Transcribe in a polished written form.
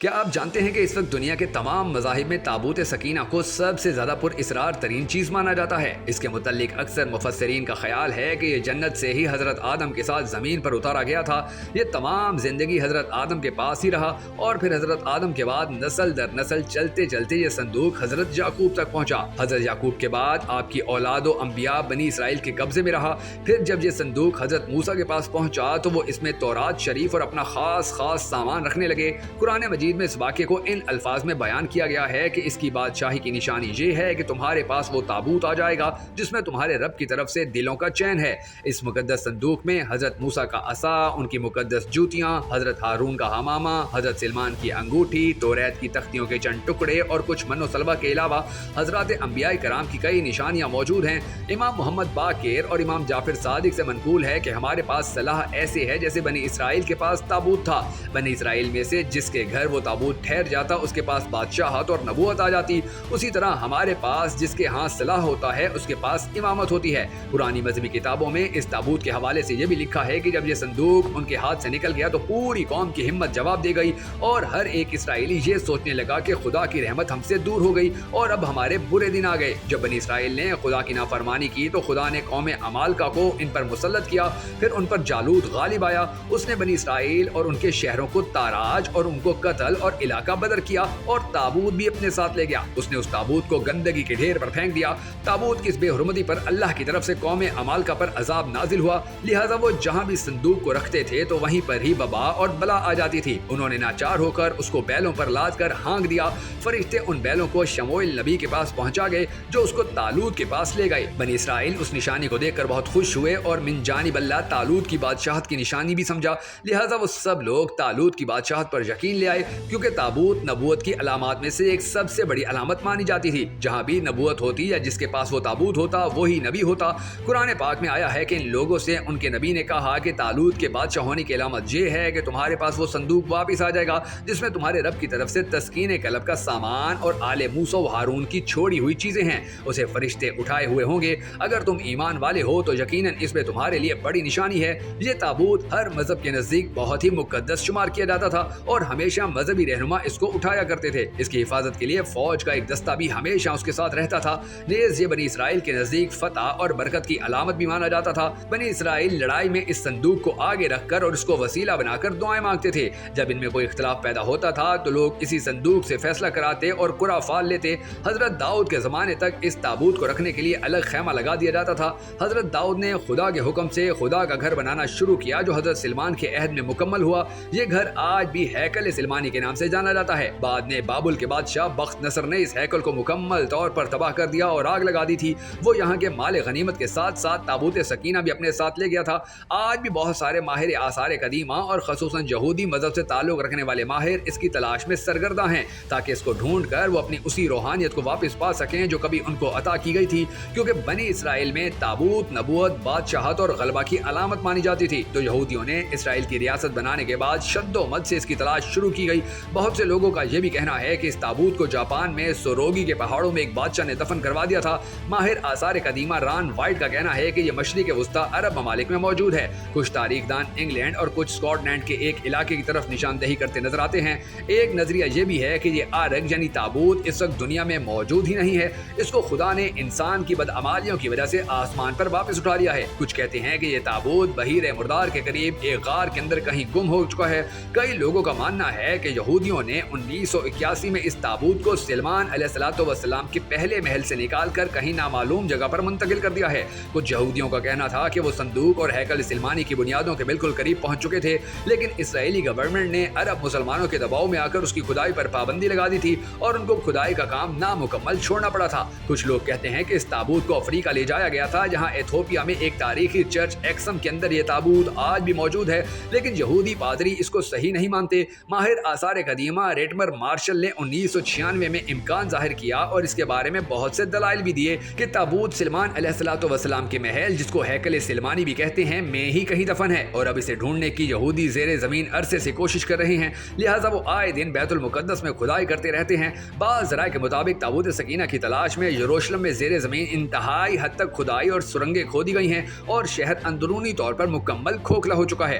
کیا آپ جانتے ہیں کہ اس وقت دنیا کے تمام مذاہب میں تابوت سکینہ کو سب سے زیادہ پر اسرار ترین چیز مانا جاتا ہے؟ اس کے متعلق اکثر مفسرین کا خیال ہے کہ یہ جنت سے ہی حضرت آدم کے ساتھ زمین پر اتارا گیا تھا۔ یہ تمام زندگی حضرت آدم کے پاس ہی رہا اور پھر حضرت آدم کے بعد نسل در نسل چلتے چلتے یہ صندوق حضرت یعقوب تک پہنچا۔ حضرت یعقوب کے بعد آپ کی اولاد و انبیاء بنی اسرائیل کے قبضے میں رہا۔ پھر جب یہ صندوق حضرت موسیٰ کے پاس پہنچا تو وہ اس میں تورات شریف اور اپنا خاص سامان رکھنے لگے۔ قرآن مجید میں اس واقعے کو ان الفاظ میں بیان کیا گیا ہے کہ اس کی بادشاہی کی نشانی یہ ہے کہ تمہارے پاس وہ تابوت آ جائے گا جس میں تمہارے رب کی طرف سے دلوں کا چین ہے۔ اس مقدس صندوق میں حضرت موسیٰ کا عصا، ان کی مقدس جوتیاں، حضرت ہارون کا حمامہ، حضرت سلمان کی انگوٹھی، توریت کی تختیوں کے چند ٹکڑے اور کچھ من و سلوہ کے علاوہ حضرات انبیاء کرام کی کئی نشانیاں موجود ہیں۔ امام محمد باقر اور امام جعفر صادق سے منقول ہے کہ ہمارے پاس صلاح ایسے ہے جیسے بنی اسرائیل کے پاس تابوت تھا۔ بنی اسرائیل میں سے جس کے گھر وہ تابوت ٹھہر جاتا اس کے پاس بادشاہت اور نبوت آ جاتی، اسی طرح ہمارے پاس جس کے ہاں صلاح ہوتا ہے اس کے پاس امامت ہوتی ہے۔ پرانی مذہبی کتابوں میں اس تابوت کے حوالے سے یہ بھی لکھا ہے کہ جب یہ صندوق ان کے ہاتھ سے نکل گیا تو پوری قوم کی ہمت جواب دے گئی اور ہر ایک اسرائیلی یہ سوچنے لگا کہ خدا کی رحمت ہم سے دور ہو گئی اور اب ہمارے برے دن آ گئے۔ جب بنی اسرائیل نے خدا کی نافرمانی کی تو خدا نے قوم عمالقہ کو ان پر مسلط کیا، پھر ان پر جالوت غالب آیا۔ اس نے بنی اسرائیل اور ان کے شہروں کو تاراج اور ان کو قتل اور علاقہ بدر کیا اور تابوت بھی اپنے ساتھ لے گیا۔ اس نے اس تابوت کو گندگی کے ڈھیر پر پھینک دیا۔ تابوت کی اس بے حرمتی پر اللہ کی طرف سے قوم عمالقہ پر عذاب نازل ہوا، لہٰذا وہ جہاں بھی صندوق کو رکھتے تھے تو وہیں پر ہی وبا اور بلا آ جاتی تھی۔ انہوں نے ناچار ہو کر اس کو بیلوں پر لاد کر ہانک دیا۔ فرشتے ان بیلوں کو شموئیل نبی کے پاس پہنچا گئے جو اس کو طالوت کے پاس لے گئے۔ بنی اسرائیل اس نشانی کو دیکھ کر بہت خوش ہوئے اور من جانب اللہ طالوت کی بادشاہت کی نشانی بھی سمجھا، لہٰذا وہ سب لوگ طالوت کی بادشاہت پر یقین لے آئے، کیونکہ تابوت نبوت کی علامات میں سے ایک سب سے بڑی علامت مانی جاتی تھی۔ جہاں بھی نبوت ہوتی یا جس کے پاس وہ تابوت ہوتا وہی نبی ہوتا۔ قرآن پاک میں آیا ہے کہ ان لوگوں سے ان کے نبی نے کہا کہ طالوت کے بادشاہ ہونے کی علامت یہ ہے کہ تمہارے پاس وہ صندوق واپس آ جائے گا جس میں تمہارے رب کی طرف سے تسکین قلب کا سامان اور آل موسیٰ و ہارون کی چھوڑی ہوئی چیزیں ہیں، اسے فرشتے اٹھائے ہوئے ہوں گے۔ اگر تم ایمان والے ہو تو یقیناً اس میں تمہارے لیے بڑی نشانی ہے۔ یہ تابوت ہر مذہب کے نزدیک بہت ہی مقدس شمار کیا جاتا تھا اور ہمیشہ مذہبی رہنما اس کو اٹھایا کرتے تھے۔ اس کی حفاظت کے لیے فوج کا ایک دستہ بھی ہمیشہ اس کے ساتھ رہتا تھا۔ نیز یہ بنی اسرائیل کے نزدیک فتح اور برکت کی علامت بھی مانا جاتا تھا۔ بنی اسرائیل لڑائی میں اس صندوق کو آگے رکھ کر اور اس کو وسیلہ بنا کر دعائیں مانگتے تھے۔ جب ان میں کوئی اختلاف پیدا ہوتا تھا تو لوگ اسی صندوق سے فیصلہ کراتے اور قرعہ فال لیتے۔ حضرت داؤد کے زمانے تک اس تابوت کو رکھنے کے لیے الگ خیمہ لگا دیا جاتا تھا۔ حضرت داؤد نے خدا کے حکم سے خدا کا گھر بنانا شروع کیا جو حضرت سلمان کے عہد میں مکمل ہوا۔ یہ گھر آج بھی ہیکل سلمانی کے نام سے جانا جاتا ہے۔ بعد میں بابل کے بادشاہ بخت نصر نے اس ہیکل کو مکمل طور پر تباہ کر دیا اور آگ لگا دی تھی۔ وہ یہاں کے مال غنیمت کے ساتھ ساتھ تابوت سکینہ بھی اپنے ساتھ لے گیا تھا۔ آج بھی بہت سارے ماہر آثار قدیمہ اور خصوصاً یہودی مذہب سے تعلق رکھنے والے ماہر اس کی تلاش میں سرگرداں ہیں تاکہ اس کو ڈھونڈ کر وہ اپنی اسی روحانیت کو واپس پا سکیں جو کبھی ان کو عطا کی گئی تھی، کیونکہ بنی اسرائیل میں تابوت نبوت، بادشاہت اور غلبہ کی علامت مانی جاتی تھی۔ تو یہودیوں نے اسرائیل کی ریاست بنانے کے بعد شد و مد سے اس کی تلاش شروع کی گئی۔ بہت سے لوگوں کا یہ بھی کہنا ہے کہ اس تابوت کو جاپان میں سوروگی کے پہاڑوں میں ایک بادشاہ نے دفن کروا دیا تھا۔ ماہر آثار قدیمہ ران وائٹ کا کہنا ہے کہ یہ مشرق وسطی عرب ممالک میں موجود ہے۔ کچھ تاریخ دان انگلینڈ اور کچھ اسکاٹ لینڈ کے ایک علاقے کی طرف نشاندہی کرتے نظر آتے ہیں۔ ایک نظریہ یہ بھی ہے کہ یہ آرگ یعنی تابوت اس وقت دنیا میں موجود ہی نہیں ہے، اس کو خدا نے انسان کی بدعمالیوں کی وجہ سے آسمان پر واپس اٹھا لیا ہے۔ کچھ کہتے ہیں کہ یہ تابوت بحیر مردار کے قریب ایک غار کے اندر کہیں گم ہو چکا ہے۔ کئی لوگوں کا ماننا ہے کہ یہودیوں نے 1981 میں اس تابوت کو سلمان علیہ السلام کے پہلے محل سے نکال کر کہیں نامعلوم جگہ پر منتقل کر دیا ہے۔ کچھ یہودیوں کا کہنا تھا کہ وہ صندوق اور ہیکل سلمانی کی بنیادوں کے بالکل قریب پہنچ چکے تھے، لیکن اسرائیلی گورنمنٹ نے عرب مسلمانوں کے دباؤ میں آ کر اس کی کھدائی پر پابندی لگا دی تھی اور ان کو کھدائی کا کام نامکمل چھوڑنا پڑا تھا۔ کچھ لوگ کہتے ہیں کہ اس تابوت کو افریقہ لے جایا گیا تھا، جہاں ایتھوپیا میں ایک تاریخی چرچ ایکسم کے اندر یہ تابوت آج بھی موجود ہے، لیکن یہودی پادری اس کو صحیح نہیں مانتے۔ ماہر آثار قدیمہ ریٹمر مارشل نے 1996 میں امکان ظاہر کیا اور اس کے بارے میں بہت سے دلائل بھی دیے کہ تابوت سلمان علیہ السلام کے محل جس کو ہیکل سلمانی بھی کہتے ہیں میں ہی کہیں دفن ہے، اور اب اسے ڈھونڈنے کی یہودی زیر زمین عرصے سے کوشش کر رہے ہیں، لہٰذا وہ آئے دن بیت المقدس میں کھدائی کرتے رہتے ہیں۔ بعض ذرائع کے مطابق تابوت سکینہ کی تلاش میں یروشلم میں زیر زمین انتہائی حد تک کھدائی اور سرنگیں کھودی گئی ہیں اور شہر اندرونی طور پر مکمل کھوکھلا ہو چکا ہے،